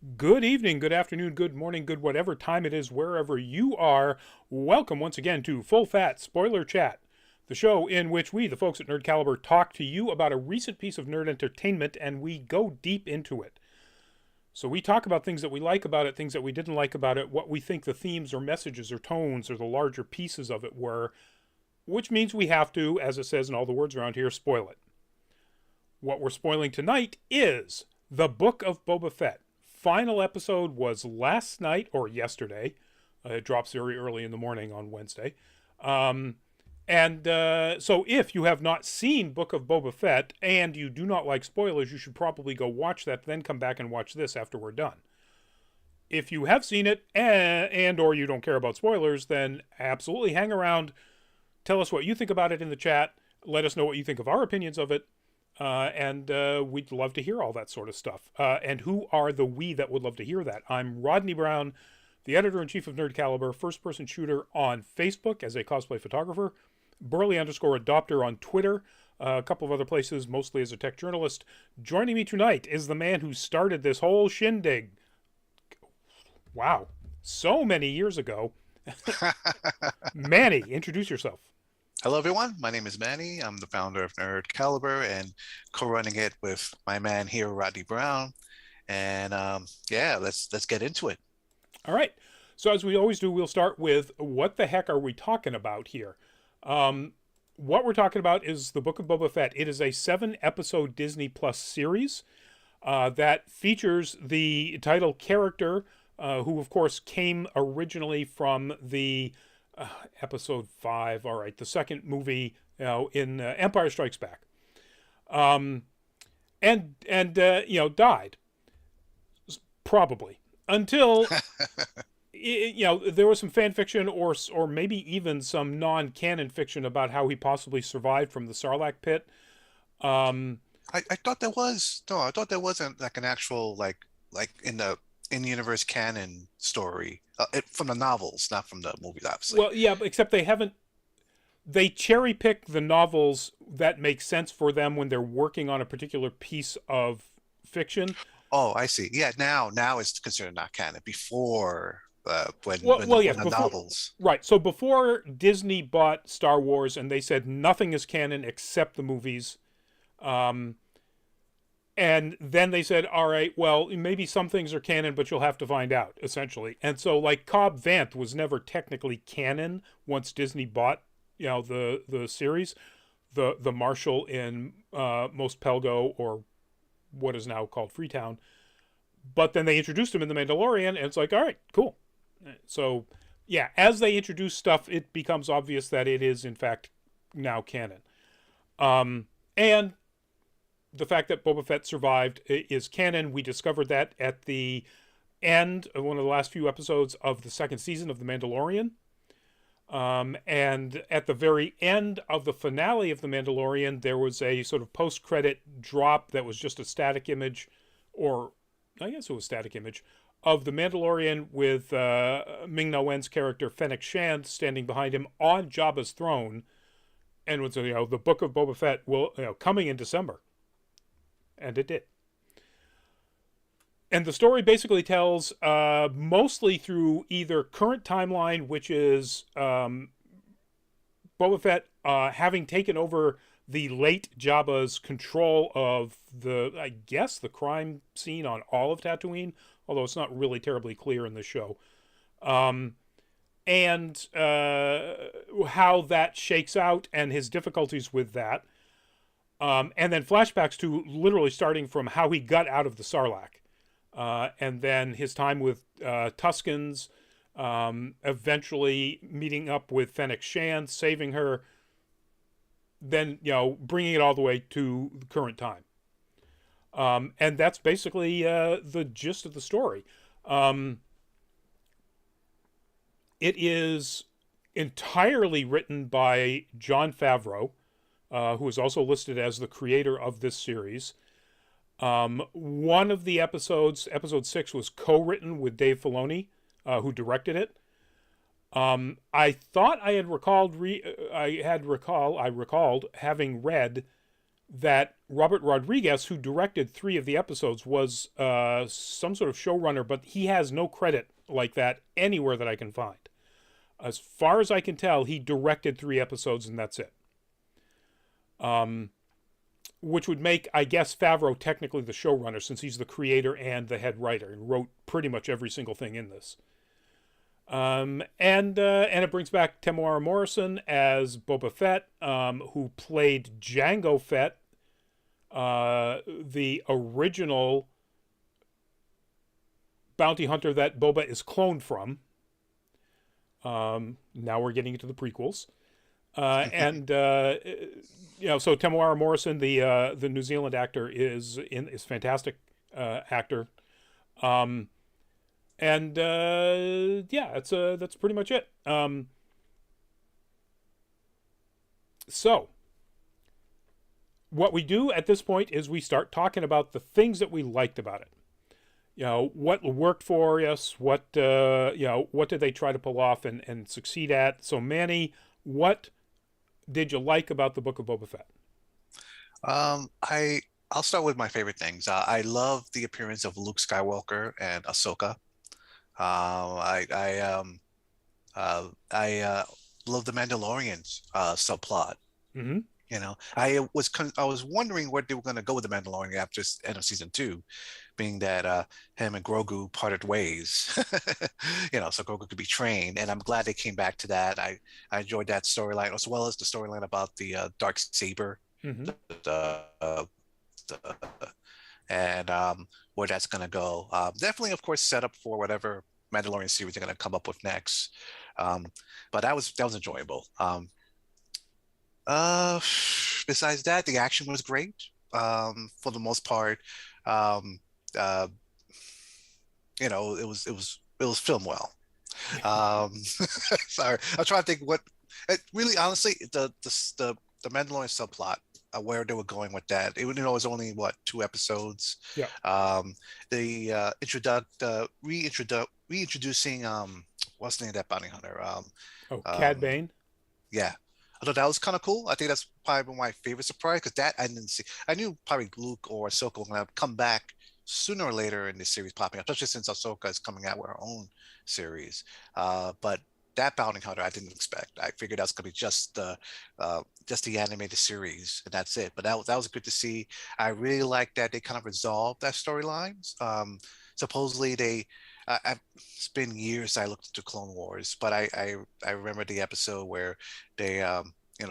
Good evening, good afternoon, good morning, good whatever time it is, wherever you are. Welcome once again to Full Fat Spoiler Chat, the show in which we, the folks at Nerd Caliber, talk to you about a recent piece of nerd entertainment and we go deep into it. So we talk about things that we like about it, things that we didn't like about it, what we think the themes or messages or tones or the larger pieces of it were, which means we have to, as it says in all the words around here, spoil it. What we're spoiling tonight is the Book of Boba Fett. Final episode was last night or yesterday. It drops very early in the morning on Wednesday. So if you have not seen Book of Boba Fett and you do not like spoilers, you should probably go watch that, then come back and watch this after we're done. If you have seen it and or you don't care about spoilers, then absolutely hang around. Tell us what you think about it in the chat. Let us know what you think of our opinions of it. We'd love to hear all that sort of stuff. And who are the we that would love to hear that? I'm Rodney Brown, the editor-in-chief of Nerd Caliber, first-person shooter on Facebook as a cosplay photographer, Burley_adopter on Twitter, a couple of other places, mostly as a tech journalist. Joining me tonight is the man who started this whole shindig. Wow, so many years ago. Manny, introduce yourself. Hello, everyone. My name is Manny. I'm the founder of Nerd Caliber and co-running it with my man here, Rodney Brown. And yeah, let's get into it. All right. So as we always do, we'll start with what the heck are we talking about here? What we're talking about is the Book of Boba Fett. It is a 7-episode Disney Plus series that features the title character, who of course came originally from the episode 5, all right, the second movie, in Empire Strikes Back, died probably until there was some fan fiction or maybe even some non-canon fiction about how he possibly survived from the Sarlacc pit. I thought there was no, I thought there wasn't like an actual like in the in-universe canon story from the novels, not from the movies, obviously. Well, yeah, except they cherry pick the novels that make sense for them when they're working on a particular piece of fiction. Oh, I see. Yeah, now it's considered not canon. Before Yes, when the before, novels. right. So before Disney bought Star Wars and they said nothing is canon except the movies, and then they said, all right, well, maybe some things are canon, but you'll have to find out, essentially. And so, like, Cobb Vanth was never technically canon once Disney bought, the series. The Marshal in Most Pelgo, or what is now called Freetown. But then they introduced him in The Mandalorian, and it's like, all right, cool. So, yeah, as they introduce stuff, it becomes obvious that it is, in fact, now canon. And the fact that Boba Fett survived is canon. We discovered that at the end of one of the last few episodes of the second season of The Mandalorian. And at the very end of the finale of The Mandalorian, there was a sort of post-credit drop that was just a static image, or I guess it was a static image, of The Mandalorian with Ming Na Wen's character Fennec Shand standing behind him on Jabba's throne, and was the Book of Boba Fett will coming in December. And it did. And the story basically tells, mostly through either current timeline, which is Boba Fett having taken over the late Jabba's control of the crime scene on all of Tatooine, although it's not really terribly clear in the show. And how that shakes out and his difficulties with that. And then flashbacks to literally starting from how he got out of the Sarlacc. And then his time with Tuskens, eventually meeting up with Fennec Shand, saving her, then, bringing it all the way to the current time. And that's basically the gist of the story. It is entirely written by Jon Favreau, who is also listed as the creator of this series. One of the episodes, episode 6, was co-written with Dave Filoni, who directed it. I thought I had recalled having read that Robert Rodriguez, who directed 3 of the episodes, was some sort of showrunner, but he has no credit like that anywhere that I can find. As far as I can tell, he directed 3 episodes and that's it. Which would make, I guess, Favreau technically the showrunner, since he's the creator and the head writer and wrote pretty much every single thing in this. And it brings back Temuera Morrison as Boba Fett, who played Jango Fett, the original bounty hunter that Boba is cloned from. Now we're getting into the prequels. So Temuera Morrison, the New Zealand actor, is fantastic actor. That's pretty much it. So what we do at this point is we start talking about the things that we liked about it. What worked for us, what did they try to pull off and succeed at. So Manny, what did you like about the Book of Boba Fett? I'll start with my favorite things. I love the appearance of Luke Skywalker and Ahsoka. I love the Mandalorians subplot. Mm-hmm. I was wondering where they were going to go with the Mandalorian after end of season 2, being that him and Grogu parted ways. So Grogu could be trained, and I'm glad they came back to that. I enjoyed that storyline, as well as the storyline about the dark saber, Mm-hmm. and where that's going to go. Definitely, of course, set up for whatever Mandalorian series they're going to come up with next. But that was enjoyable. Besides that, the action was great. For the most part, it was filmed well. Sorry, I'm trying to think what. Really, honestly, the Mandalorian subplot, where they were going with that. It was only what 2 episodes. Yeah. Reintroducing what's the name of that bounty hunter? Cad Bane. Yeah. I thought that was kind of cool. I think that's probably my favorite surprise, because that I didn't see. I knew probably Luke or Ahsoka were going to come back sooner or later in this series popping up, especially since Ahsoka is coming out with her own series. But that bounty hunter I didn't expect. I figured that was going to be just the animated series and that's it. But that was good to see. I really like that they kind of resolved that storylines. Supposedly it's been years I looked into Clone Wars, but I remember the episode where they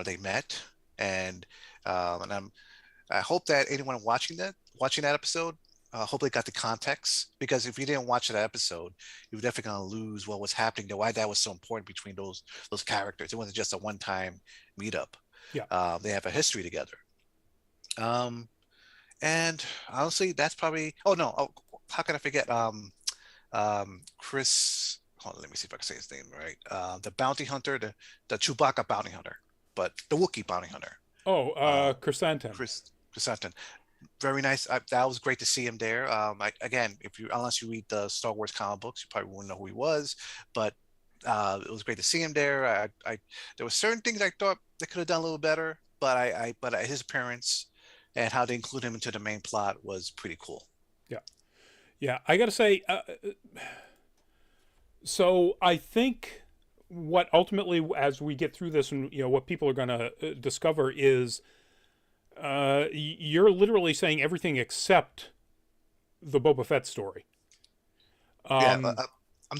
they met, and I hope that anyone watching that episode hopefully got the context, because if you didn't watch that episode, you're definitely going to lose what was happening, why that was so important between those characters. It wasn't just a one-time meetup. Yeah. They have a history together. And honestly, that's probably. Oh no! Oh, how can I forget? Chris. Hold on, let me see if I can say his name right. The bounty hunter, the Chewbacca bounty hunter, but the Wookiee bounty hunter. Chrysanthemum. Chrysanthemum. Very nice. That was great to see him there. Again, unless you read the Star Wars comic books, you probably wouldn't know who he was. But it was great to see him there. There were certain things I thought they could have done a little better, but his appearance and how they include him into the main plot was pretty cool. Yeah. I got to say, so I think what ultimately, as we get through this, and what people are going to discover is, you're literally saying everything except the Boba Fett story. I'm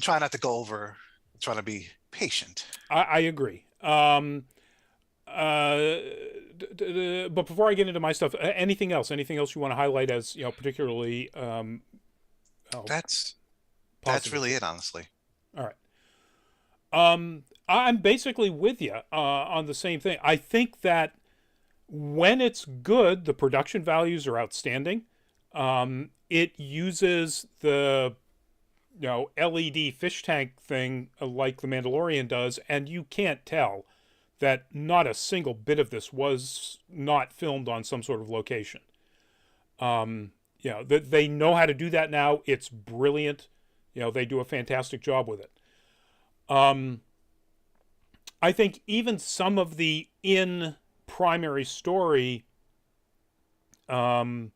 trying not to go over. I'm trying to be patient. I agree. But before I get into my stuff, anything else you want to highlight as particularly? That's really it, honestly. All right. I'm basically with you on the same thing. I think that when it's good, the production values are outstanding. It uses the LED fish tank thing like The Mandalorian does, and you can't tell that not a single bit of this was not filmed on some sort of location. They know how to do that now. It's brilliant. They do a fantastic job with it. I think even some of the primary story um,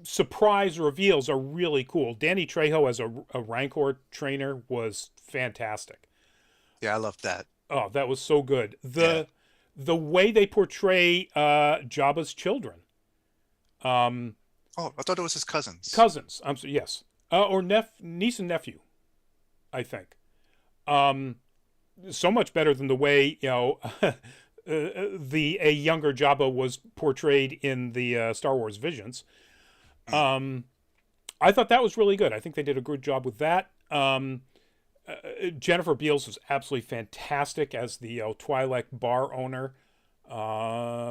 surprise reveals are really cool. Danny Trejo as a Rancor trainer was fantastic. Yeah, I love that. Oh, that was so good. Yeah. The way they portray Jabba's children, um, Oh, I thought it was his cousins. cousins. I'm so, yes, or niece and nephew, I think. Um, so much better than the way the a younger Jabba was portrayed in the Star Wars Visions. Mm. I thought that was really good. I think they did a good job with that. Jennifer Beals was absolutely fantastic as the Twi'lek bar owner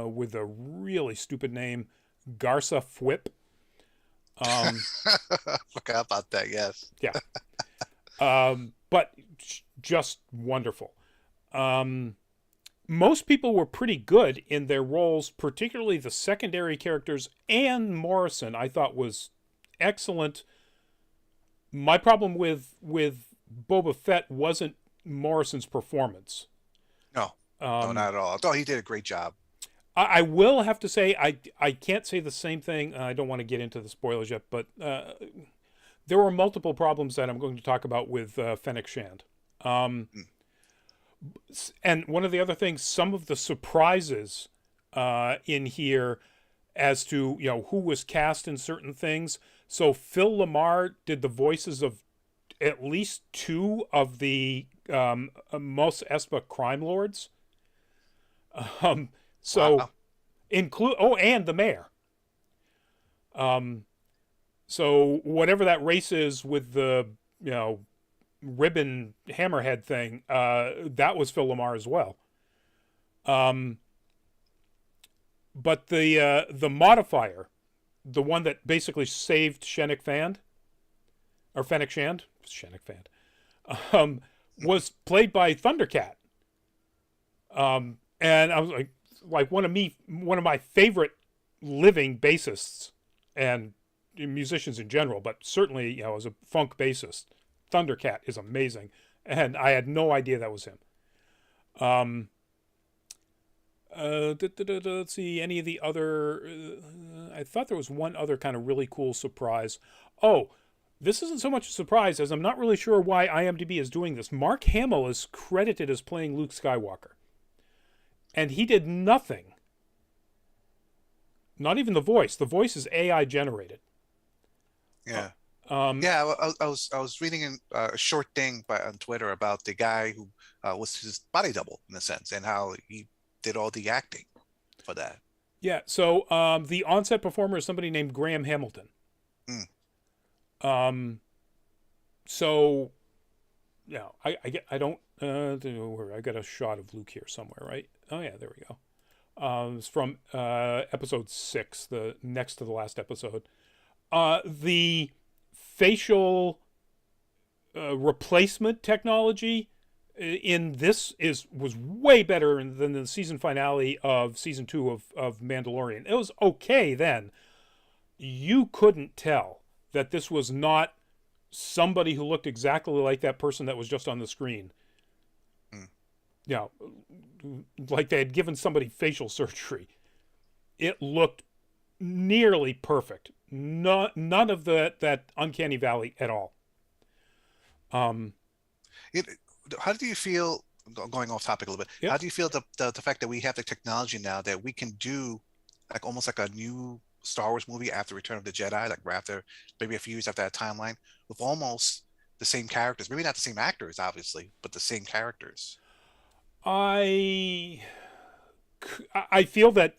with a really stupid name, Garza Fwip. Forgot about that. Yes. Yeah. But just wonderful. Most people were pretty good in their roles, particularly the secondary characters, and Morrison I thought was excellent. My problem with Boba Fett wasn't Morrison's performance. No, no, not at all. I thought he did a great job. I will have to say I can't say the same thing. I don't want to get into the spoilers yet, but there were multiple problems that I'm going to talk about with Fennec Shand. Mm. And one of the other things, some of the surprises in here as to who was cast in certain things. So Phil Lamar did the voices of at least two of the Mos Espa crime lords. So Wow. include and the mayor. So whatever that race is with the ribbon hammerhead thing, that was Phil Lamar as well. But the modifier, the one that basically saved Fennec Shand, was played by Thundercat. And I was like one of my favorite living bassists and musicians in general, but certainly as a funk bassist, Thundercat is amazing, and I had no idea that was him. Let's see any of the other. I thought there was one other kind of really cool surprise. Oh, this isn't so much a surprise as I'm not really sure why IMDb is doing this. Mark Hamill is credited as playing Luke Skywalker, and he did nothing. Not even the voice. The voice is AI generated. Yeah. Yeah, I was reading a short thing on Twitter about the guy who was his body double in a sense, and how he did all the acting for that. Yeah. So the on-set performer is somebody named Graham Hamilton. Mm. So yeah, I don't. I got a shot of Luke here somewhere, right? Oh yeah, there we go. It's from episode 6, the next to the last episode. The facial replacement technology in this was way better than the season finale of season 2 of Mandalorian. It was okay then. You couldn't tell that this was not somebody who looked exactly like that person that was just on the screen. Like they had given somebody facial surgery. It looked nearly perfect. None of that uncanny valley at all. How do you feel, going off topic a little bit, Yep. How do you feel the fact that we have the technology now that we can do like almost like a new Star Wars movie after Return of the Jedi, like after maybe a few years after that timeline, with almost the same characters, maybe not the same actors, obviously, but the same characters? I feel that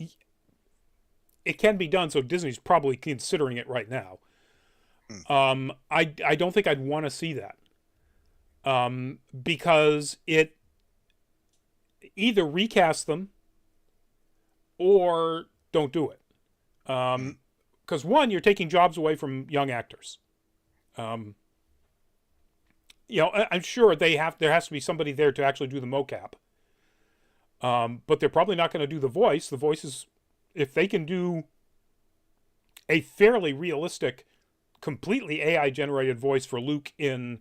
it can be done, so Disney's probably considering it right now. I don't think I'd want to see that. Because it either recast them or don't do it. Because one, you're taking jobs away from young actors. I'm sure there has to be somebody there to actually do the mocap. But they're probably not going to do the voice. The voice is, if they can do a fairly realistic, completely AI generated voice for Luke in,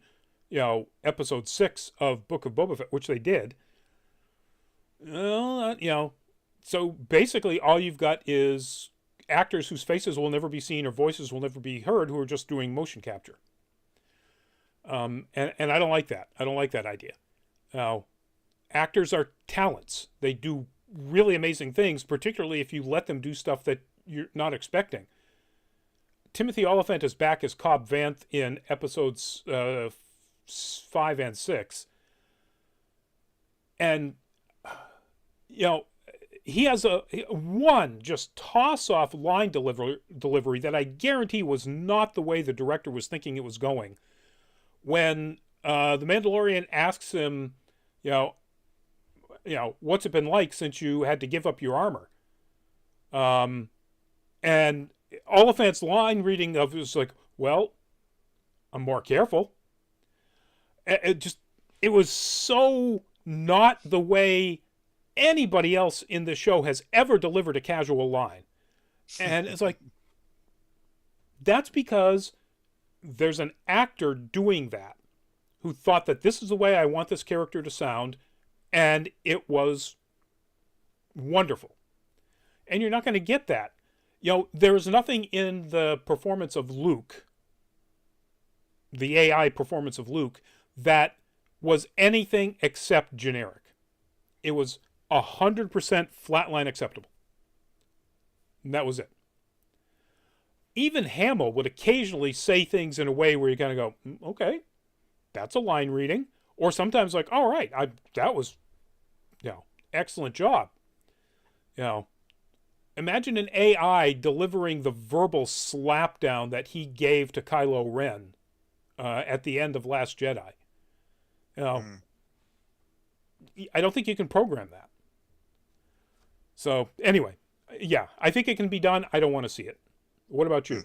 episode 6 of Book of Boba Fett, which they did. So basically all you've got is actors whose faces will never be seen or voices will never be heard who are just doing motion capture. And I don't like that. I don't like that idea. Now, actors are talents. They do really amazing things, particularly if you let them do stuff that you're not expecting. Timothy Olyphant is back as Cobb Vanth in episodes 5 and 6. And, he has one just toss-off line delivery that I guarantee was not the way the director was thinking it was going. When the Mandalorian asks him, what's it been like since you had to give up your armor? And Oliphant's line reading of it was like, well, I'm more careful. It was so not the way anybody else in the show has ever delivered a casual line. And it's like, that's because there's an actor doing that who thought that this is the way I want this character to sound, and it was wonderful. And you're not going to get that. There is nothing in the performance of Luke, the AI performance of Luke, that was anything except generic. It was 100% flatline acceptable. And that was it. Even Hamill would occasionally say things in a way where you kind of go, okay, that's a line reading. Or sometimes like, all right, that was, excellent job. Imagine an AI delivering the verbal slapdown that he gave to Kylo Ren at the end of Last Jedi. I don't think you can program that. So anyway, yeah, I think it can be done. I don't want to see it. What about you?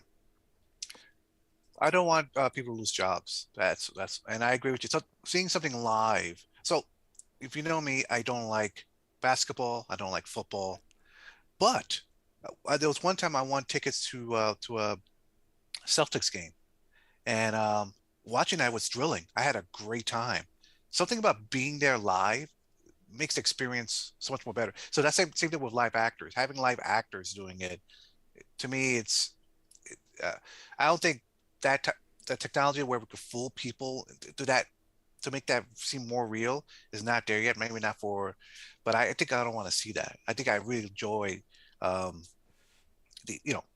I don't want people to lose jobs. That's, and I agree with you. So seeing something live. So if you know me, I don't like basketball. I don't like football. But there was one time I won tickets to a Celtics game, and watching that was thrilling. I had a great time. Something about being there live makes the experience so much more better. So that's same thing with live actors. Having live actors doing it, to me, I don't think that the technology where we could fool people to make that seem more real is not there yet. Maybe not for, but I think I don't want to see that. I think I really enjoy the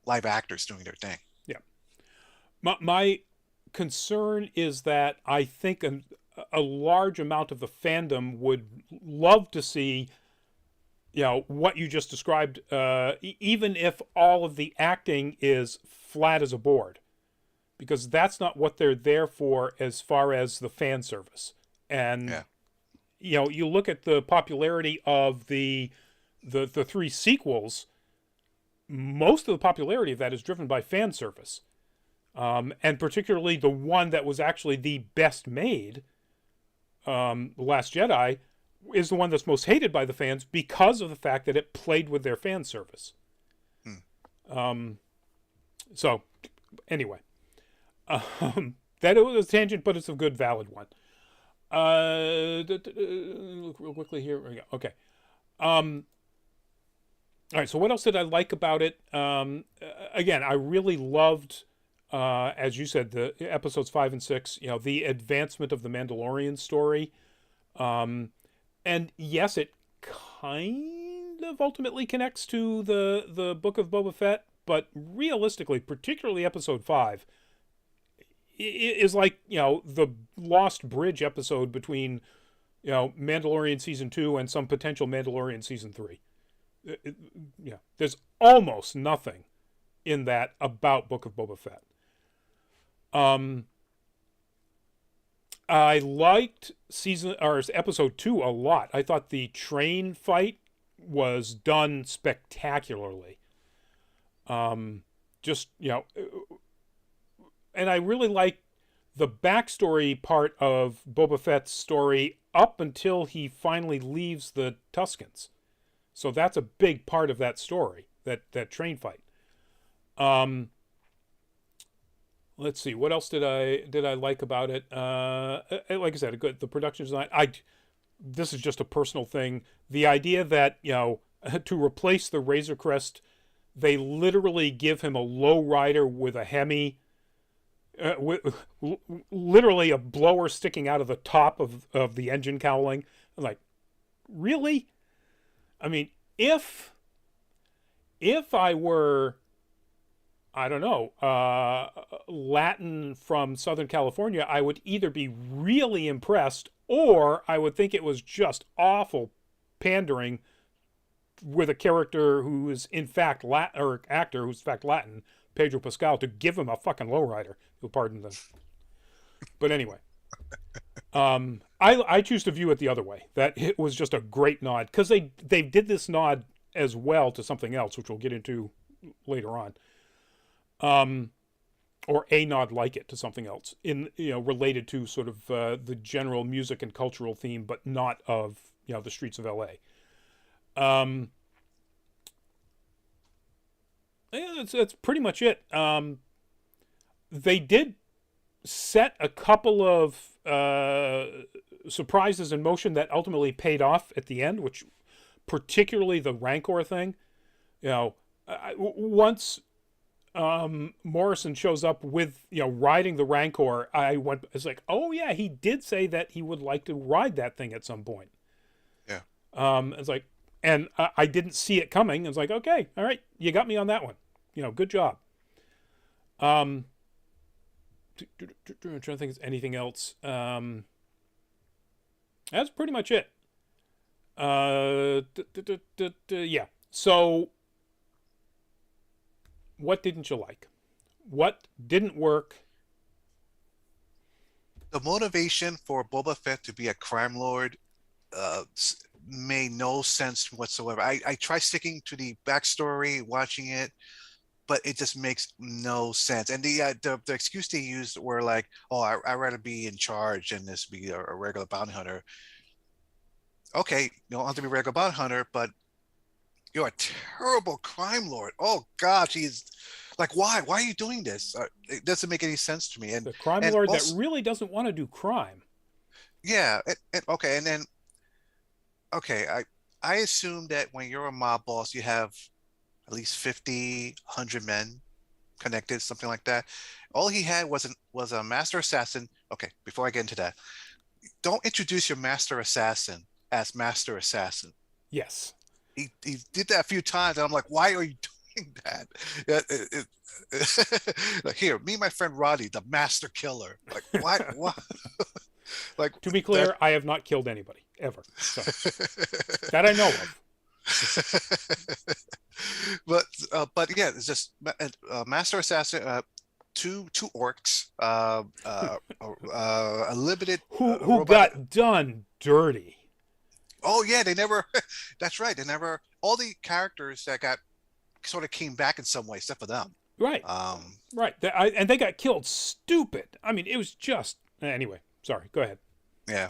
live actors doing their thing. Yeah. My concern is that I think a large amount of the fandom would love to see, what you just described, even if all of the acting is flat as a board, because that's not what they're there for as far as the fan service. And, you look at the popularity of the 3 sequels, most of the popularity of that is driven by fan service. And particularly the one that was actually the best made, The Last Jedi, is the one that's most hated by the fans because of the fact that it played with their fan service. So, anyway. That was a tangent, but it's a good, valid one. Look real quickly here. Okay. All right, so what else did I like about it? Again, I really loved, as you said, the episodes 5 and 6, the advancement of the Mandalorian story. And yes, it kind of ultimately connects to the Book of Boba Fett, but realistically, particularly episode 5, is like, the Lost Bridge episode between, Mandalorian season 2 and some potential Mandalorian season 3. There's almost nothing in that about Book of Boba Fett. I liked episode 2 a lot. I thought the train fight was done spectacularly. And I really like the backstory part of Boba Fett's story up until he finally leaves the Tuskens. So that's a big part of that story, that train fight. Let's see, what else did I like about it? Like I said, the production design. This is just a personal thing. The idea that to replace the Razor Crest They literally give him a low rider with a Hemi, literally a blower sticking out of the top of the engine cowling. I'm like, really? I mean, if I were, I don't know, Latin from Southern California, I would either be really impressed or I would think it was just awful pandering with a character who is in fact Latin, or actor who's in fact Latin, Pedro Pascal, to give him a fucking lowrider. You'll pardon them. But anyway, I choose to view it the other way. That it was just a great nod, because they did this nod as well to something else, which we'll get into later on. Or a nod like it to something else in, related to sort of the general music and cultural theme, but not of, the streets of LA. Yeah, that's pretty much it. They did set a couple of surprises in motion that ultimately paid off at the end, which particularly the Rancor thing. Once Morrison shows up with, riding the Rancor, it's like, oh yeah, he did say that he would like to ride that thing at some point. Yeah. It's like, and I didn't see it coming. It's like, okay, all right, you got me on that one. Good job. I'm trying to think of anything else. That's pretty much it. Yeah. So, what didn't you like? What didn't work? The motivation for Boba Fett to be a crime lord made no sense whatsoever. I try sticking to the backstory, watching it, but it just makes no sense. And the excuse they used were like, "Oh, I'd rather be in charge than this be a regular bounty hunter." Okay, you don't have to be a regular bounty hunter, but you're a terrible crime lord. Oh gosh, he's like, why? Why are you doing this? It doesn't make any sense to me. And the crime lord also, that really doesn't want to do crime. Yeah, okay, and then okay, I assume that when you're a mob boss, you have at least 50, 100 men connected, something like that. All he had was a master assassin. Okay, before I get into that, don't introduce your master assassin as master assassin. Yes. He did that a few times, and I'm like, why are you doing that? Like, here, me and my friend Roddy, the master killer. Like, why? What? Like, to be clear, I have not killed anybody ever, so. That I know of. But yeah, it's just master assassin, two orcs, a limited who got done dirty. Oh yeah, they never. That's right. They never. All the characters that got sort of came back in some way, except for them. Right. Right. And they got killed. Stupid. I mean, it was just. Anyway, sorry. Go ahead. Yeah.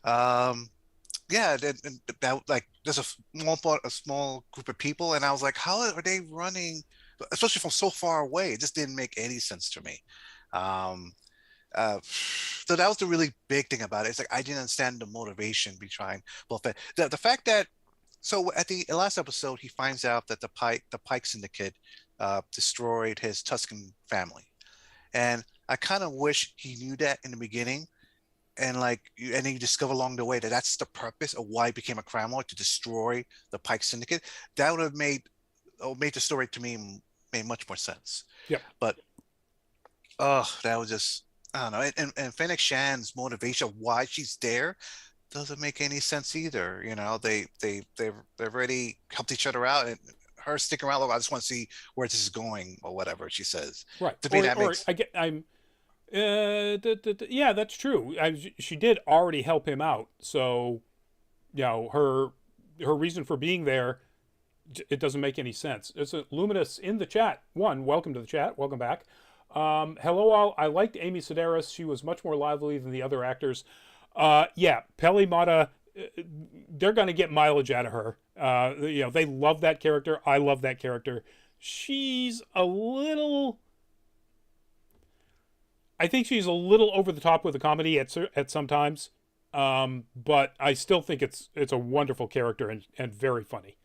Yeah. That like there's a small group of people, and I was like, how are they running, especially from so far away? It just didn't make any sense to me. So that was the really big thing about it. It's like I didn't understand the motivation behind Boba Fett. The fact that at the last episode he finds out that the Pike Syndicate destroyed his Tusken family, and I kind of wish he knew that in the beginning, and then you discover along the way that that's the purpose of why he became a crime lord, to destroy the Pike Syndicate. That would have made the story to me made much more sense. Yeah. But that was just. I don't know, and Fennec Shan's motivation, why she's there, doesn't make any sense either. They've already helped each other out, and her sticking around. I just want to see where this is going, or whatever she says. Right. To me, yeah, that's true. She did already help him out, so her reason for being there, it doesn't make any sense. It's a Luminous in the chat. Welcome to the chat. Welcome back. Hello all. I liked Amy Sedaris. She was much more lively than the other actors. Yeah, Peli Mata, they're going to get mileage out of her. They love that character. I love that character. She's I think she's a little over the top with the comedy at some times. But I still think it's a wonderful character and very funny.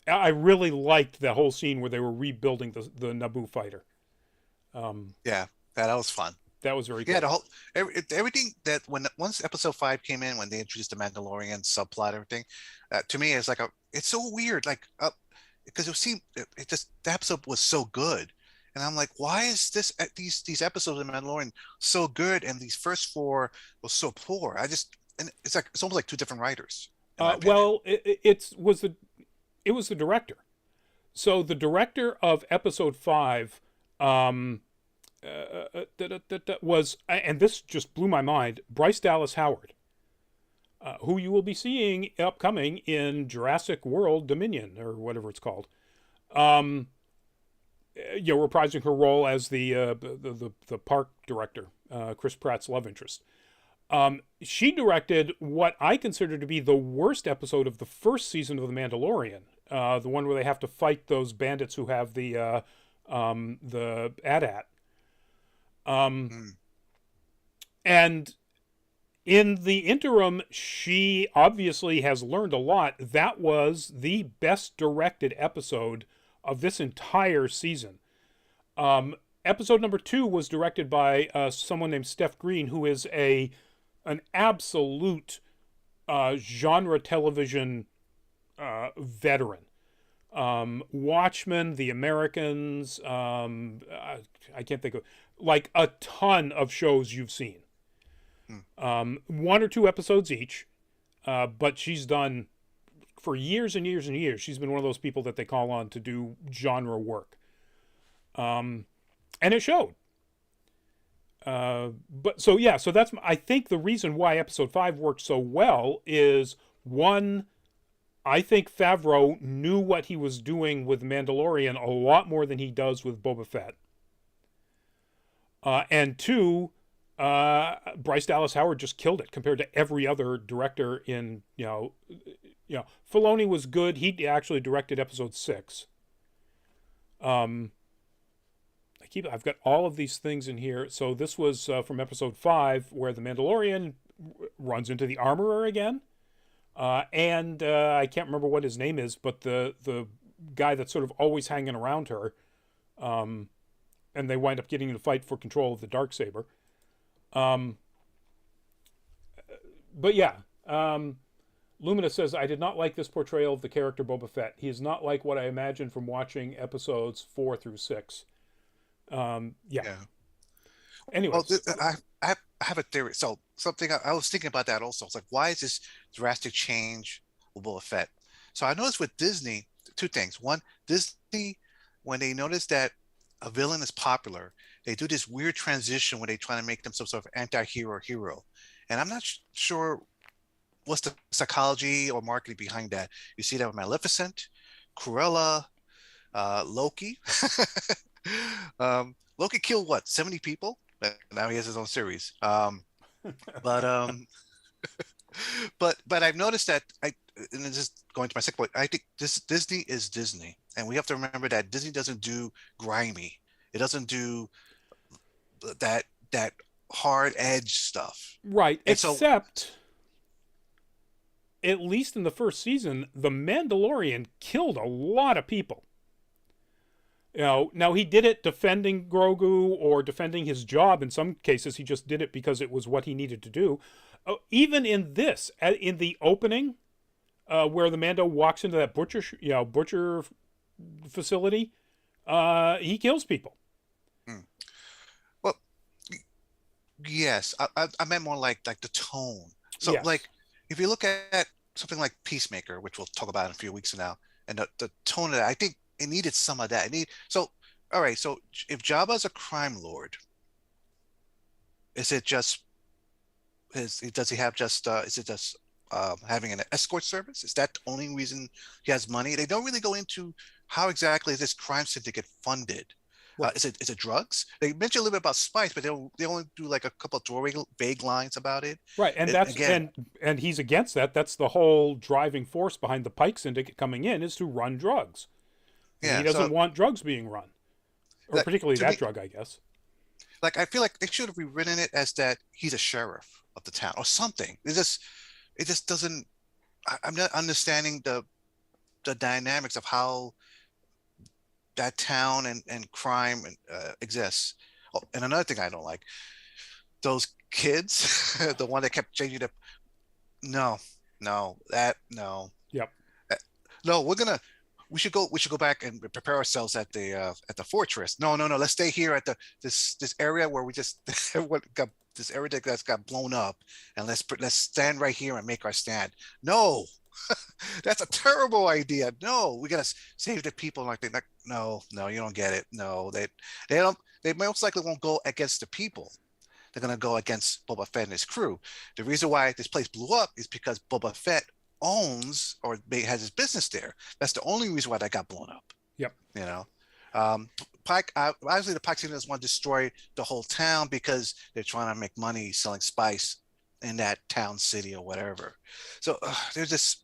I really liked the whole scene where they were rebuilding the Naboo fighter. Um, Yeah, that was fun. that was very Yeah, cool. everything that when once episode 5 came in, when they introduced the Mandalorian subplot, everything, to me it's like it's so weird, like because it just the episode was so good, and I'm like, why is these episodes of Mandalorian so good, and these first four was so poor? And it's like it's almost like two different writers, in my opinion. Well, it was the director. So the director of episode 5 um, was, and this just blew my mind, Bryce Dallas Howard, who you will be seeing upcoming in Jurassic World Dominion or whatever it's called. Um, reprising her role as the park director, Chris Pratt's love interest. She directed what I consider to be the worst episode of the first season of The Mandalorian, the one where they have to fight those bandits who have the AT-AT. Um, Mm. and in the interim, she obviously has learned a lot. That was the best directed episode of this entire season. Um, episode number 2 was directed by someone named Steph Green, who is an absolute genre television veteran. Watchmen, The Americans, I can't think of, like a ton of shows you've seen. Mm. One or two episodes each, but she's done for years and years and years. She's been one of those people that they call on to do genre work. And it showed. But so yeah, so that's I think the reason why episode 5 worked so well is one, I think Favreau knew what he was doing with Mandalorian a lot more than he does with Boba Fett. And two, Bryce Dallas Howard just killed it compared to every other director in Filoni was good. He actually directed episode 6. Um, I've got all of these things in here. So this was from episode 5, where the Mandalorian runs into the armorer again, and I can't remember what his name is, but the guy that's sort of always hanging around her, and they wind up getting in a fight for control of the Darksaber. Um, but yeah, Lumina says, I did not like this portrayal of the character Boba Fett. He is not like what I imagined from watching episodes 4 through 6. Yeah. Yeah. Well, Anyways, I have a theory. So something I was thinking about that also. It's like, why is this drastic change with Boba Fett? So I noticed with Disney, two things. One, Disney, when they notice that a villain is popular, they do this weird transition where they try to make them some sort of anti-hero hero. And I'm not sure what's the psychology or marketing behind that. You see that with Maleficent, Cruella, Loki. Loki killed what, 70 people? Now he has his own series. But but I've noticed that and it's just going to my second point. I think this Disney is Disney, and we have to remember that Disney doesn't do grimy. It doesn't do that hard edge stuff. right, And so except at least in the first season, the Mandalorian killed a lot of people. Now he did it defending Grogu or defending his job. In some cases, he just did it because it was what he needed to do. Even in this, in the opening, where the Mando walks into that butcher facility, he kills people. mm, well, yes, I meant more like the tone. So Yes. like if you look at something like Peacemaker, which we'll talk about in a few weeks from now, and the tone of that, I think it needed some of that. All right. So if Jabba's a crime lord, is it just does he have just is it just having an escort service? Is that the only reason he has money? They don't really go into how exactly is this crime syndicate funded. Right. Is it drugs? They mention a little bit about spice, but they only do like a couple of throwaway vague lines about it. Right, and And that's again, and he's against that. That's the whole driving force behind the Pike Syndicate coming in is to run drugs. And he yeah. doesn't So want drugs being run, or like particularly to me, that drug, I guess. like I feel like they should have rewritten it as that he's a sheriff of the town or something. It just doesn't. I'm not understanding the dynamics of how that town and crime exists. Oh, and another thing I don't like, those kids, the one that kept changing the no, no, that no. Yep. Uh, No, we should go back and prepare ourselves at the fortress. No, no, no, let's stay here at the this area where we just what got this area that's got blown up, and let's stand right here and make our stand. No, that's a terrible idea. No, we gotta save the people. Like no, no, you don't get it. No, they don't. They most likely won't go against the people. They're gonna go against Boba Fett and his crew. The reason why this place blew up is because Boba Fett owns or has his business there. That's the only reason why that got blown up. Yep. You know, Pike. Obviously, the Pike Citizens want to destroy the whole town because they're trying to make money selling spice in that town, city, or whatever. So there's this.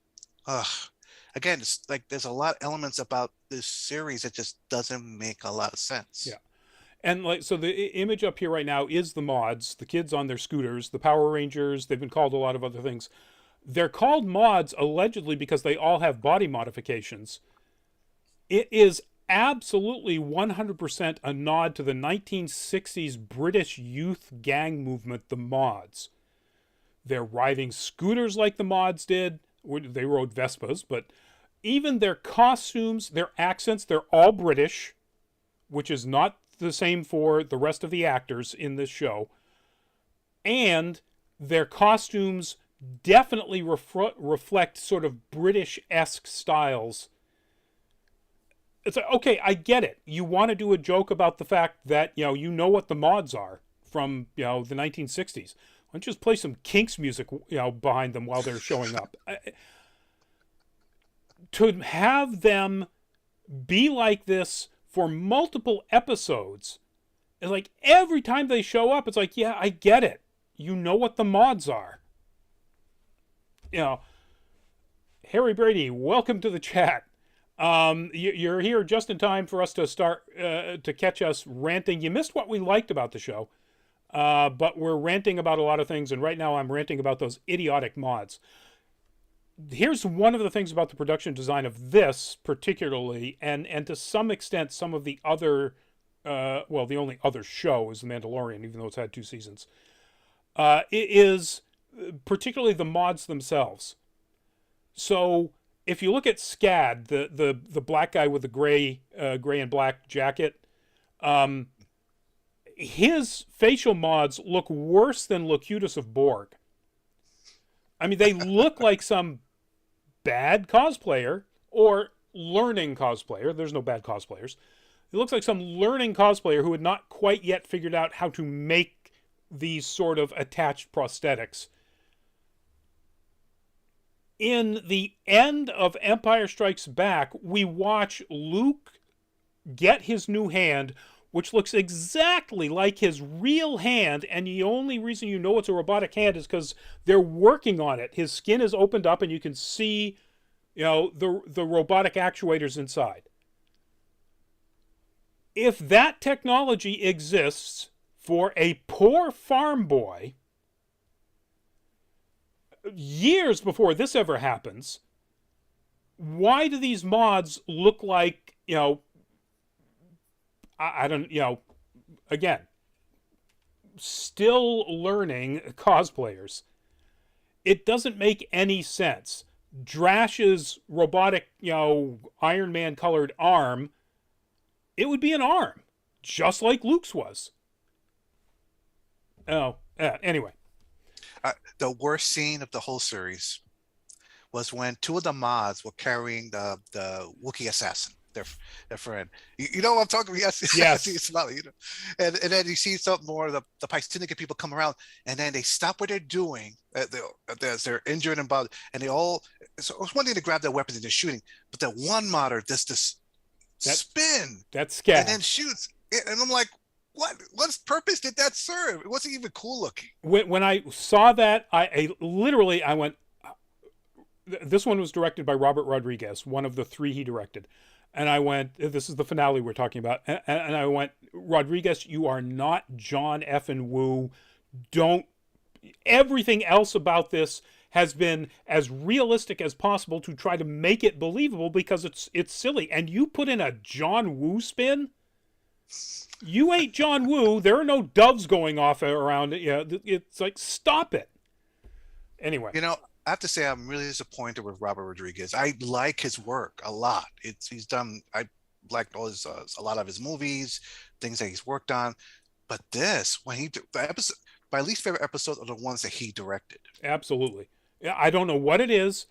Again, it's like there's a lot of elements about this series that just doesn't make a lot of sense. Yeah. And like, so the image up here right now is the mods, the kids on their scooters, the Power Rangers. They've been called a lot of other things. They're called mods allegedly because they all have body modifications. It is absolutely 100% a nod to the 1960s British youth gang movement, the mods. They're riding scooters like the mods did. They rode Vespas, but even their costumes, their accents, they're all British, which is not the same for the rest of the actors in this show. And their costumes definitely reflect sort of British-esque styles. It's like, okay, I get it. You want to do a joke about the fact that, you know what the mods are from, the 1960s. Why don't you just play some Kinks music, behind them while they're showing up? To have them be like this for multiple episodes, and like every time they show up, it's like, yeah, I get it. You know what the mods are. Harry Brady, welcome to the chat. You're here just in time for us to start to catch us ranting. You missed what we liked about the show, but we're ranting about a lot of things, and right now I'm ranting about those idiotic mods. Here's one of the things about the production design of this particularly, and to some extent some of the other, the only other show is The Mandalorian, even though it's had 2 seasons. It is particularly the mods themselves. So if you look at Scad, the black guy with the gray and black jacket, his facial mods look worse than Locutus of Borg. I mean, they look like some bad cosplayer or learning cosplayer. There's no bad cosplayers. It looks like some learning cosplayer who had not quite yet figured out how to make these sort of attached prosthetics. In the end of Empire Strikes Back, we watch Luke get his new hand, which looks exactly like his real hand, and the only reason you know it's a robotic hand is because they're working on it. His skin is opened up and you can see, the robotic actuators inside. If that technology exists for a poor farm boy, years before this ever happens, why do these mods look like, I don't, again, still learning cosplayers? It doesn't make any sense. Drash's robotic, Iron Man colored arm, it would be an arm, just like Luke's was. Anyway. The worst scene of the whole series was when 2 of the mods were carrying the Wookiee assassin, their friend. You know what I'm talking about? Yes. Yes. And then you see some more of the Pike Syndicate people come around, and then they stop what they're doing. They're injured and bothered, and they all. So it was one thing to grab their weapons and they're shooting, but that one modder does this spin. That's scary. And then shoots, and I'm like, what purpose did that serve? It wasn't even cool looking. When I saw that, I literally went. This one was directed by Robert Rodriguez, one of the 3 he directed. And I went, this is the finale we're talking about. And I went, Rodriguez, you are not John F. and Woo. Don't. Everything else about this has been as realistic as possible to try to make it believable because it's silly. And you put in a John Woo spin. You ain't John Woo. There are no doves going off around it. It's like, stop it. Anyway. I have to say I'm really disappointed with Robert Rodriguez. I like his work a lot. I liked a lot of his movies, things that he's worked on. But the episode, my least favorite episodes are the ones that he directed. Absolutely. I don't know what it is.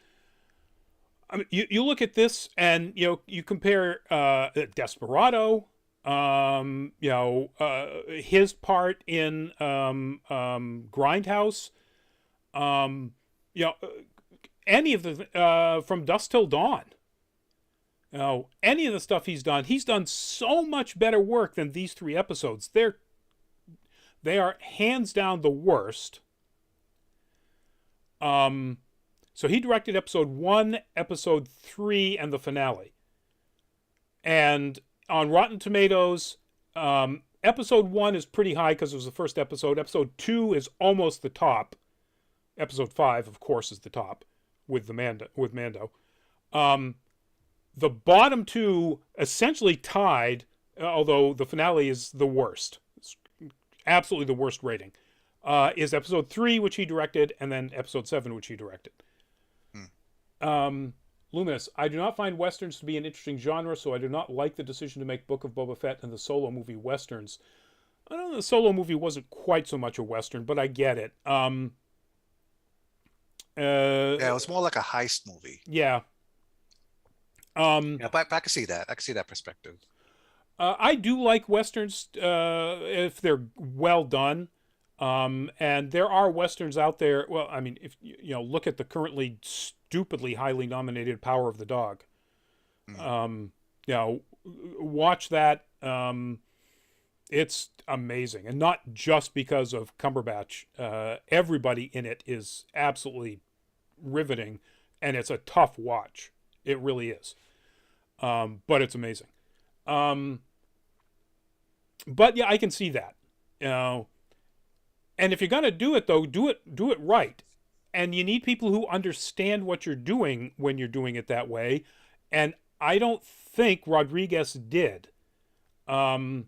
I mean, you look at this and, you compare Desperado, his part in Grindhouse, any of the from Dusk Till Dawn. Any of the stuff he's done so much better work than these 3 episodes. They are hands down the worst. So he directed episode 1, episode 3, and the finale. And on Rotten Tomatoes, episode 1 is pretty high because it was the first episode. Episode 2 is almost the top. Episode 5, of course, is the top with Mando. The bottom 2 essentially tied, although the finale is the worst. It's absolutely the worst rating. Is episode 3, which he directed, and then episode 7, which he directed. Luminous, I do not find westerns to be an interesting genre, so I do not like the decision to make Book of Boba Fett and the Solo movie westerns. I don't know, the Solo movie wasn't quite so much a western, but I get it. It was more like a heist movie. Yeah. But I can see that. I can see that perspective. I do like westerns if they're well done. And there are westerns out there. Well, I mean, if look at the currently stupidly highly nominated Power of the Dog. Watch that. It's amazing, and not just because of Cumberbatch. Everybody in it is absolutely riveting, and it's a tough watch. It really is. But it's amazing. But yeah, I can see that. And if you're gonna do it though, do it right. And you need people who understand what you're doing when you're doing it that way. And I don't think Rodriguez did. Who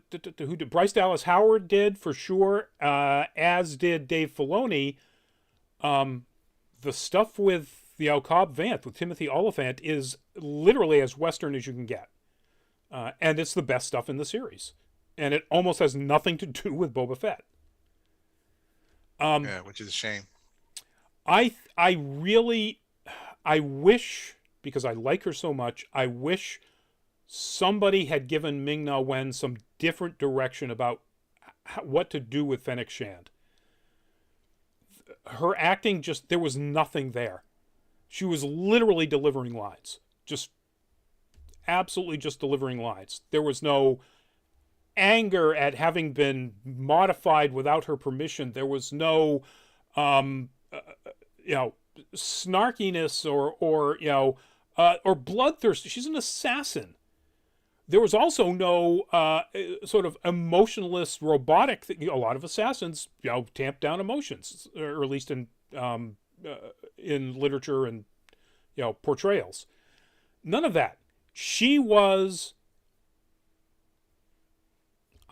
did? Bryce Dallas Howard did for sure, as did Dave Filoni. The stuff with the Cobb Vanth, with Timothy Oliphant, is literally as Western as you can get. And it's the best stuff in the series. And it almost has nothing to do with Boba Fett. Which is a shame. I wish, because I like her so much, I wish somebody had given Ming Na Wen some different direction about what to do with Fennec Shand. Her acting there was nothing there. She was literally delivering lines. Just absolutely just delivering lines. There was no anger at having been modified without her permission. There was no, snarkiness or bloodthirst. She's an assassin. There was also no sort of emotionless, robotic thing. A lot of assassins, tamp down emotions, or at least in literature and portrayals. None of that. She was,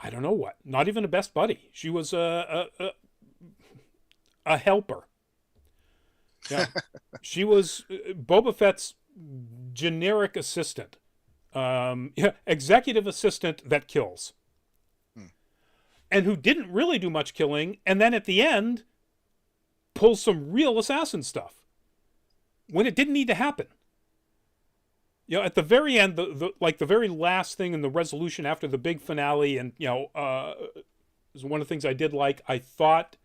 I don't know what. Not even a best buddy. She was a helper. Yeah, she was Boba Fett's generic assistant. Executive assistant that kills. And who didn't really do much killing, and then at the end pulls some real assassin stuff when it didn't need to happen. At the very end, the very last thing in the resolution after the big finale, and is one of the things I did like. I thought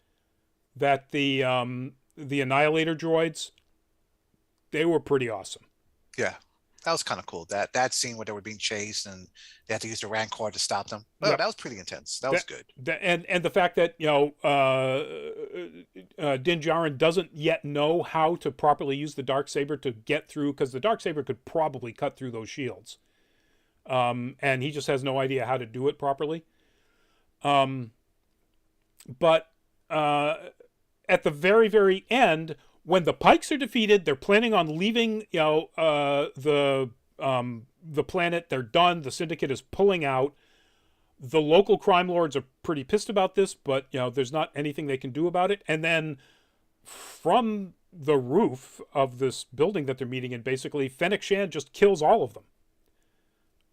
that the Annihilator droids, they were pretty awesome. Yeah, that was kind of cool. That scene where they were being chased and they had to use the Rancor to stop them. Well, yep. That was pretty intense. That was good. And the fact that Din Djarin doesn't yet know how to properly use the Darksaber to get through, because the Darksaber could probably cut through those shields, and he just has no idea how to do it properly. But at the very, very end, when the Pikes are defeated, they're planning on leaving, the planet. They're done. The Syndicate is pulling out. The local crime lords are pretty pissed about this, but there's not anything they can do about it. And then from the roof of this building that they're meeting in, basically, Fennec Shand just kills all of them.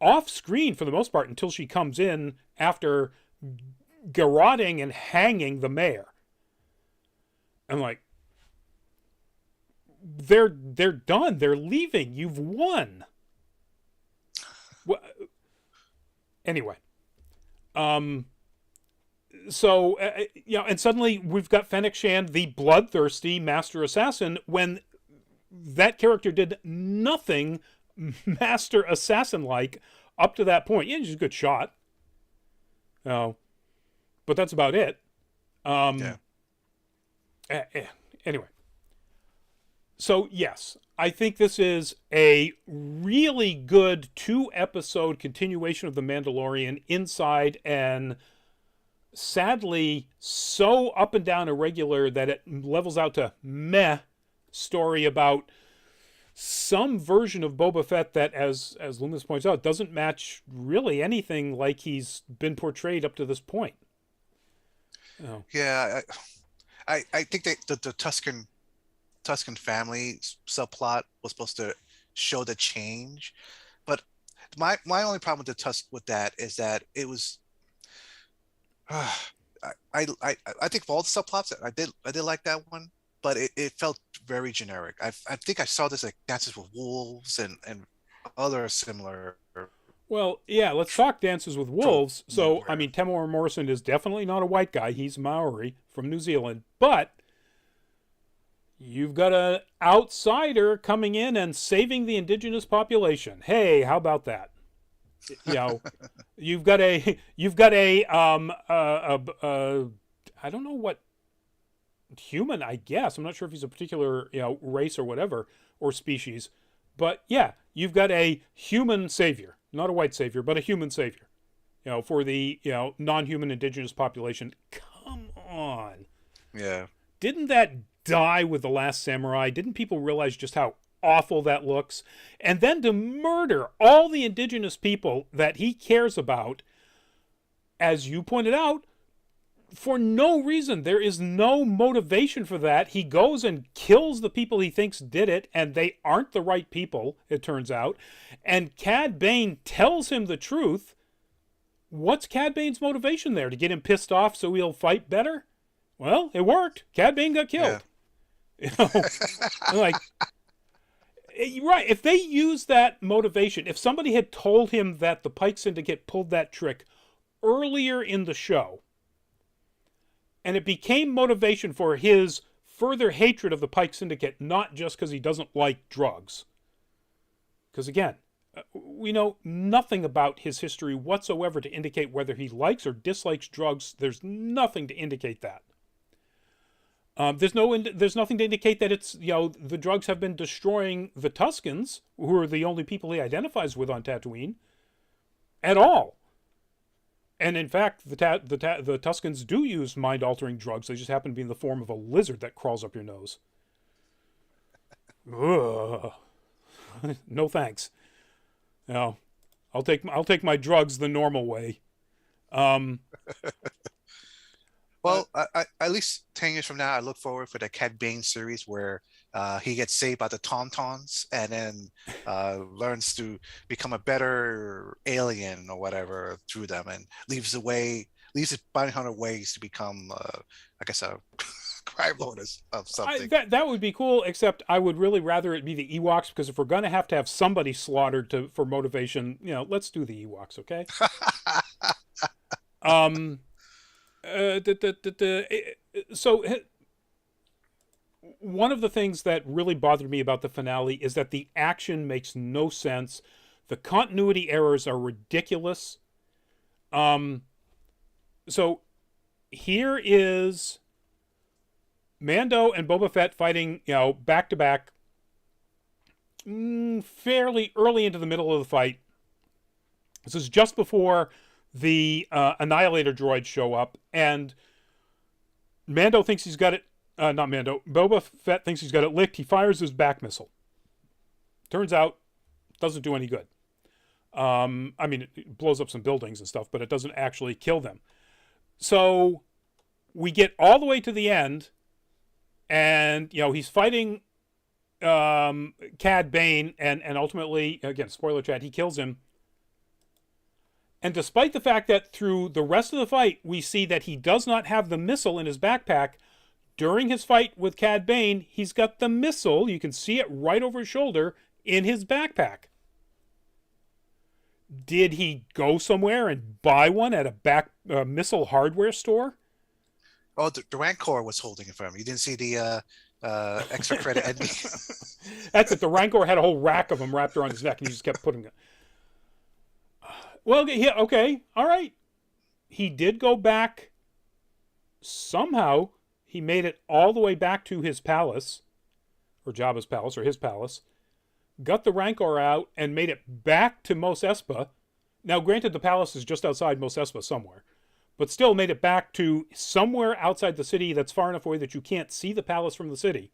Off screen for the most part, until she comes in after garroting and hanging the mayor. I'm like, they're done. They're leaving. You've won. Well, anyway. So, and suddenly we've got Fennec Shand, the bloodthirsty master assassin, when that character did nothing master assassin-like up to that point. Yeah, she's a good shot. But that's about it. Anyway. So, yes, I think this is a really good 2-episode continuation of The Mandalorian inside an sadly so up and down irregular that it levels out to meh story about some version of Boba Fett that, as Loomis points out, doesn't match really anything like he's been portrayed up to this point. Yeah, I think that the Tuscan family subplot was supposed to show the change, but my only problem with that is that it was. I think for all the subplots, I did like that one, but it felt very generic. I think I saw this like Dances with Wolves and other similar. Well, yeah, let's talk Dances with Wolves. So, I mean, Tamora Morrison is definitely not a white guy. He's Maori from New Zealand, but you've got an outsider coming in and saving the indigenous population. Hey, how about that? You've got a I don't know what human, I guess. I'm not sure if he's a particular, race or whatever, or species. But yeah, you've got a human savior, not a white savior, but a human savior, for the, non-human indigenous population. Come on. Yeah. Didn't that die with The Last Samurai? Didn't people realize just how awful that looks? And then to murder all the indigenous people that he cares about, as you pointed out, for no reason. There is no motivation for that. He goes and kills the people he thinks did it, and they aren't the right people, it turns out. And Cad Bane tells him the truth. What's Cad Bane's motivation there? To get him pissed off so he'll fight better? Well, it worked. Cad Bane got killed. Yeah. Like, right, if they use that motivation, if somebody had told him that the Pike Syndicate pulled that trick earlier in the show, and it became motivation for his further hatred of the Pike Syndicate, not just because he doesn't like drugs. Because again, we know nothing about his history whatsoever to indicate whether he likes or dislikes drugs. There's nothing to indicate that. There's nothing to indicate that it's, the drugs have been destroying the Tuskens, who are the only people he identifies with on Tatooine, at all. And in fact, the Tuskens do use mind-altering drugs. They just happen to be in the form of a lizard that crawls up your nose. Ugh. No thanks. I'll take my drugs the normal way. Well, I at least 10 years from now, I look forward for the Cad Bane series where he gets saved by the Tauntauns and then learns to become a better alien or whatever through them, and leaves his bounty hunter ways to become, I guess, a crime lord of something. That would be cool, except I would really rather it be the Ewoks, because if we're going to have somebody slaughtered for motivation, let's do the Ewoks, okay? So one of the things that really bothered me about the finale is that the action makes no sense. The continuity errors are ridiculous. So here is Mando and Boba Fett fighting, back to back, fairly early into the middle of the fight. This is just before the Annihilator droids show up, and Mando thinks he's got it. Not Mando. Boba Fett thinks he's got it licked. He fires his back missile. Turns out, doesn't do any good. I mean, it blows up some buildings and stuff, but it doesn't actually kill them. So we get all the way to the end, and he's fighting Cad Bane, and ultimately, again, spoiler chat, he kills him. And despite the fact that through the rest of the fight, we see that he does not have the missile in his backpack, during his fight with Cad Bane, he's got the missile, you can see it right over his shoulder, in his backpack. Did he go somewhere and buy one at a missile hardware store? Oh, the Rancor was holding it for him. You didn't see the extra credit ending. That's it. The Rancor had a whole rack of them wrapped around his neck, and he just kept putting it. Well, yeah, okay, all right. He did go back. Somehow, he made it all the way back to his palace, or Jabba's palace, or his palace, got the Rancor out, and made it back to Mos Espa. Now, granted, the palace is just outside Mos Espa somewhere, but still made it back to somewhere outside the city that's far enough away that you can't see the palace from the city,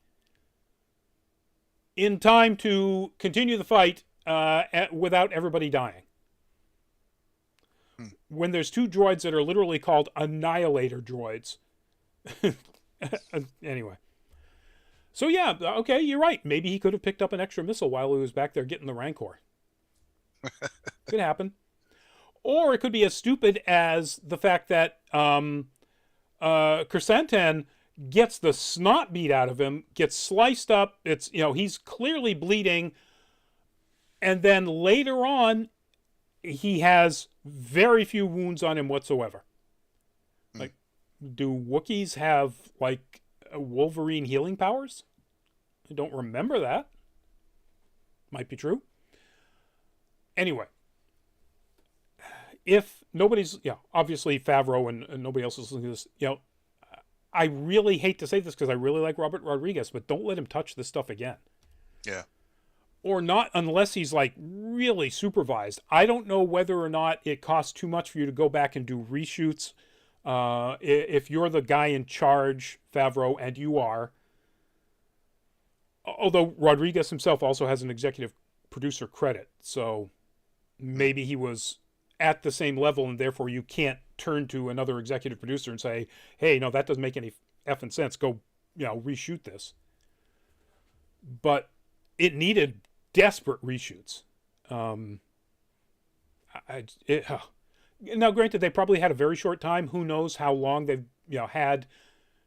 in time to continue the fight without everybody dying. When there's two droids that are literally called Annihilator droids. Anyway. So yeah, okay, you're right. Maybe he could have picked up an extra missile while he was back there getting the Rancor. Could happen. Or it could be as stupid as the fact that Chrysanthemum gets the snot beat out of him, gets sliced up. It's, he's clearly bleeding. And then later on, he has very few wounds on him whatsoever. Like, do Wookiees have, like, Wolverine healing powers? I don't remember that. Might be true. Anyway. If nobody's, obviously Favreau and nobody else is listening to this, I really hate to say this because I really like Robert Rodriguez, but don't let him touch this stuff again. Yeah. Or not unless he's like really supervised. I don't know whether or not it costs too much for you to go back and do reshoots. If you're the guy in charge, Favreau, and you are. Although Rodriguez himself also has an executive producer credit. So maybe he was at the same level and therefore you can't turn to another executive producer and say, hey, no, that doesn't make any effing sense. Go, reshoot this. But it needed desperate reshoots. Now, granted, they probably had a very short time. Who knows how long they've had,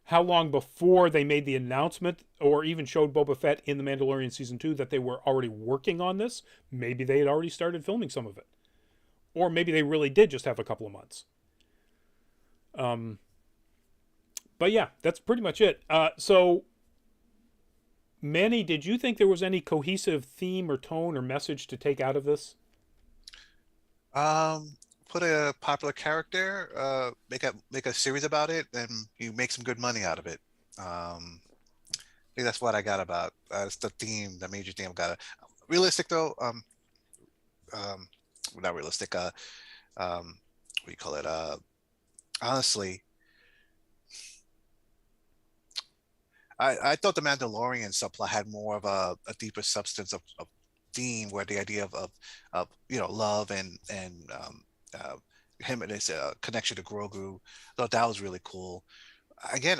how long before they made the announcement or even showed Boba Fett in The Mandalorian Season 2 that they were already working on this. Maybe they had already started filming some of it. Or maybe they really did just have a couple of months. But yeah, that's pretty much it. So, Manny, did you think there was any cohesive theme or tone or message to take out of this? Put a popular character, make a series about it, and you make some good money out of it. I think that's what I got about. It's the theme, the major theme I got. Realistic though, not realistic. What do you call it? Honestly, I thought the Mandalorian subplot had more of a deeper substance of theme, where the idea of love and him and his connection to Grogu. I thought that was really cool. Again,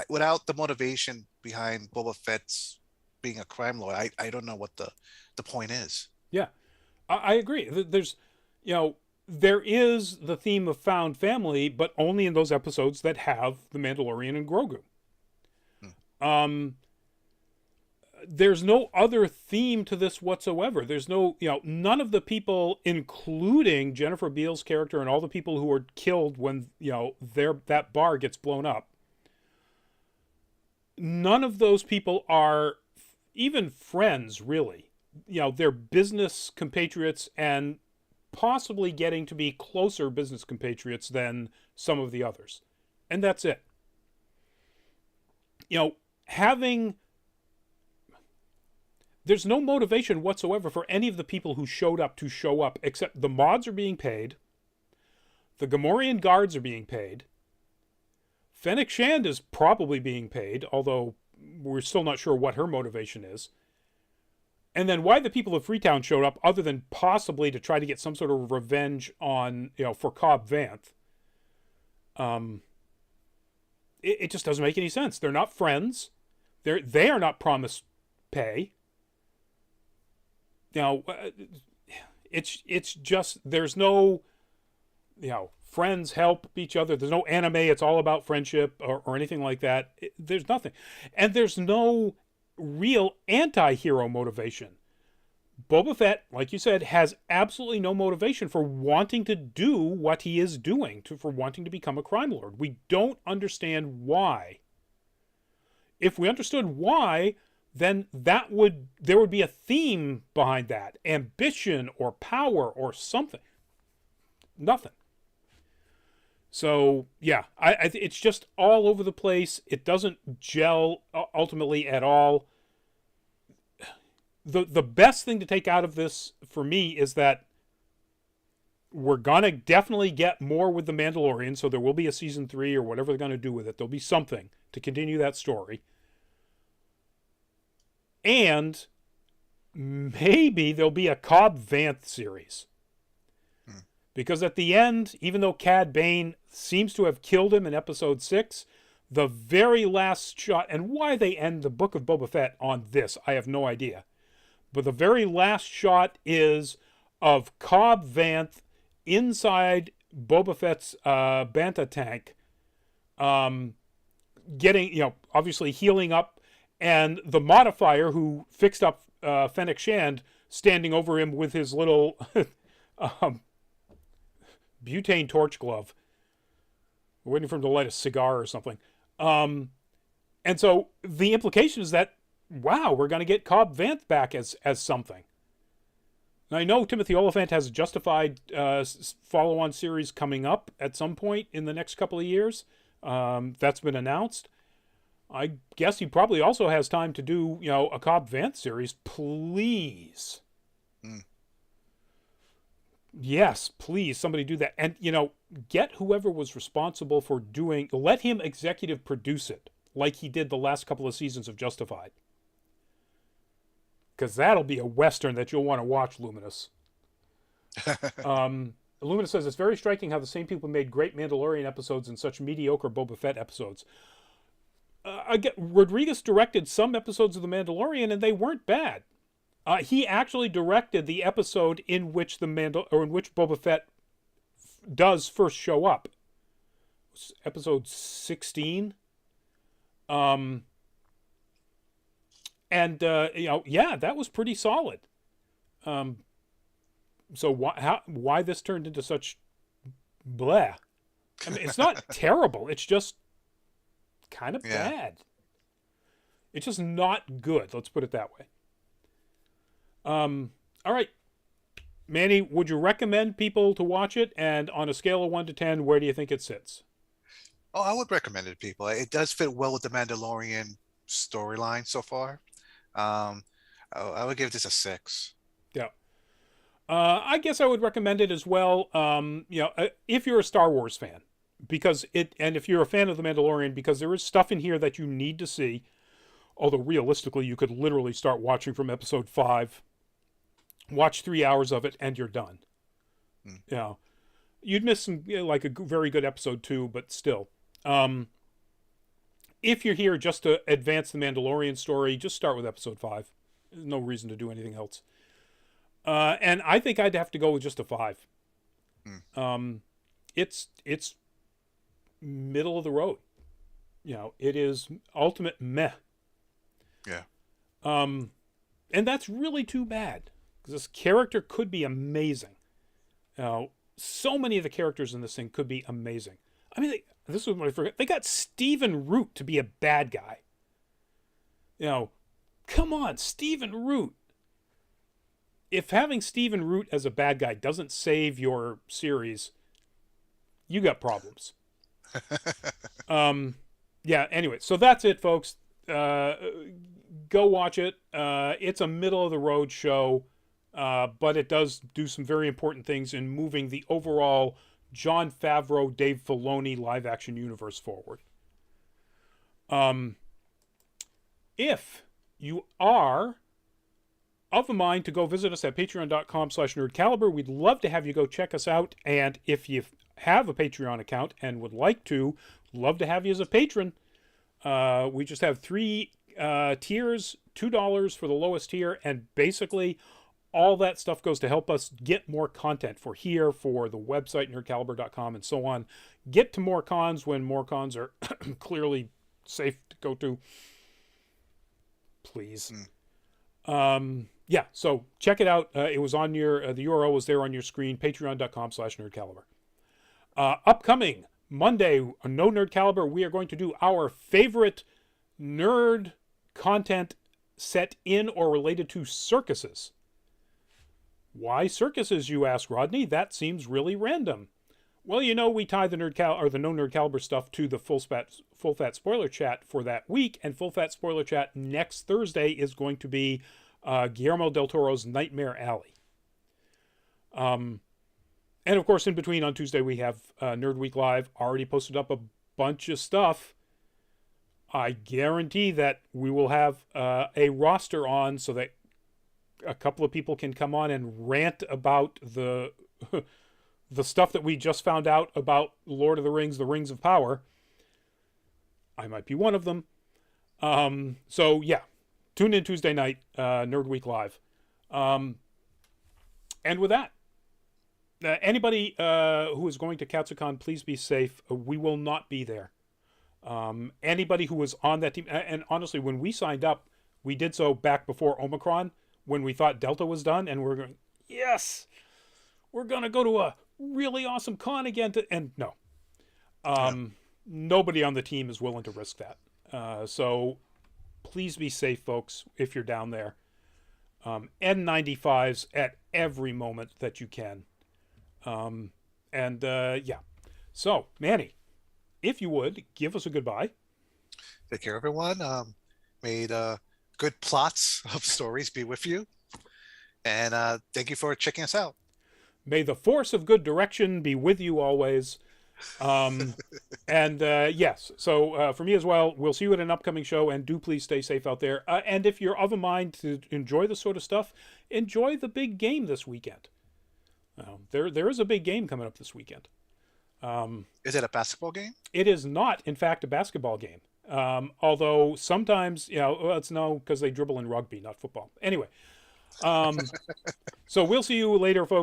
without the motivation behind Boba Fett's being a crime lord, I don't know what the point is. Yeah, I agree. There's, there is the theme of found family, but only in those episodes that have the Mandalorian and Grogu. There's no other theme to this whatsoever. There's no, none of the people, including Jennifer Beals' character and all the people who are killed when, that bar gets blown up. None of those people are even friends, really. They're business compatriots and possibly getting to be closer business compatriots than some of the others. And that's it. There's no motivation whatsoever for any of the people who showed up to show up, except the mods are being paid, the Gamorrean guards are being paid, Fennec Shand is probably being paid, although we're still not sure what her motivation is. And then why the people of Freetown showed up, other than possibly to try to get some sort of revenge on, for Cobb Vanth. It just doesn't make any sense. They're not friends. They are not promised pay. Now, it's just, there's no, friends help each other. There's no anime. It's all about friendship or anything like that. There's nothing. And there's no real anti-hero motivation. Boba Fett, like you said, has absolutely no motivation for wanting to do what he is doing, for wanting to become a crime lord. We don't understand why. If we understood why, then there would be a theme behind that. Ambition or power or something. Nothing. So, yeah, it's just all over the place. It doesn't gel ultimately at all. The best thing to take out of this for me is that we're going to definitely get more with The Mandalorian, so there will be a season 3 or whatever they're going to do with it. There'll be something to continue that story. And maybe there'll be a Cobb Vanth series. Because at the end, even though Cad Bane seems to have killed him in episode 6, the very last shot, and why they end the Book of Boba Fett on this, I have no idea. But the very last shot is of Cobb Vanth inside Boba Fett's Banta tank, getting, obviously healing up, and the modifier who fixed up Fennec Shand standing over him with his little butane torch glove. We're waiting for him to light a cigar or something. And so the implication is that, wow, we're going to get Cobb Vanth back as something. Now, I know Timothy Olyphant has a Justified follow-on series coming up at some point in the next couple of years. That's been announced. I guess he probably also has time to do, a Cobb Vanth series. Please. Yes, please, somebody do that. And, get whoever was responsible for let him executive produce it, like he did the last couple of seasons of Justified. Because that'll be a Western that you'll want to watch, Luminous. Luminous says, it's very striking how the same people made great Mandalorian episodes and such mediocre Boba Fett episodes. Rodriguez directed some episodes of The Mandalorian, and they weren't bad. He actually directed the episode in which in which Boba Fett does first show up. Episode 16. And that was pretty solid. So why this turned into such bleh? I mean, it's not terrible. It's just kind of bad. It's just not good. Let's put it that way. All right, Manny, would you recommend people to watch it? And on a scale of 1 to 10, where do you think it sits? Oh, I would recommend it to people. It does fit well with the Mandalorian storyline so far. I would give this a 6. Yeah. I guess I would recommend it as well. If you're a Star Wars fan, and if you're a fan of The Mandalorian, because there is stuff in here that you need to see. Although realistically, you could literally start watching from episode 5, watch 3 hours of it, and you're done. You'd miss some, like a very good episode 2, but still. If you're here just to advance the Mandalorian story, just start with episode 5. There's no reason to do anything else. And I think I'd have to go with just a 5. It's middle of the road. It is ultimate meh. Yeah. And that's really too bad, because this character could be amazing. So many of the characters in this thing could be amazing. I mean, this was what I forgot. They got Stephen Root to be a bad guy. Come on, Stephen Root. If having Stephen Root as a bad guy doesn't save your series, you got problems. Anyway, so that's it, folks. Go watch it. It's a middle of the road show, but it does do some very important things in moving the overall Jon Favreau, Dave Filoni live action universe forward. If you are of a mind to go visit us at patreon.com/nerdcaliber, we'd love to have you go check us out. And if you have a Patreon account and would like to, love to have you as a patron. We just have 3 tiers, $2 for the lowest tier, and basically all that stuff goes to help us get more content for here, for the website, nerdcaliber.com, and so on. Get to more cons when more cons are clearly safe to go to. Please. Yeah, so check it out. It was on your, the URL was there on your screen, patreon.com/nerdcaliber. Upcoming Monday, No Nerd Caliber, we are going to do our favorite nerd content set in or related to circuses. Why circuses, you ask, Rodney? That seems really random. Well, you know, we tie the No Nerd Caliber stuff to the Full Fat Spoiler Chat for that week, and Full Fat Spoiler Chat next Thursday is going to be Guillermo del Toro's Nightmare Alley. And of course, in between on Tuesday, we have Nerd Week Live. Already posted up a bunch of stuff. I guarantee that we will have a roster on so that a couple of people can come on and rant about the the stuff that we just found out about Lord of the Rings, the Rings of Power. I might be one of them. So yeah, tune in Tuesday night, Nerd Week Live. And with that, anybody who is going to Katsucon, please be safe. We will not be there. Anybody who was on that team, and honestly, when we signed up, we did so back before Omicron, when we thought Delta was done, and we're going, yes, we're going to go to a really awesome con again. And no, nobody on the team is willing to risk that. So please be safe, folks, if you're down there. N95s at every moment that you can. Yeah. So, Manny, if you would, give us a goodbye. Take care, everyone. May good plots of stories be with you. And thank you for checking us out. May the force of good direction be with you always. Yes, so for me as well, we'll see you at an upcoming show, and do please stay safe out there. And if you're of a mind to enjoy this sort of stuff, enjoy the big game this weekend. There is a big game coming up this weekend. Is it a basketball game? It is not, in fact, a basketball game. Although sometimes, well, it's no, because they dribble in rugby, not football. Anyway, so we'll see you later, folks.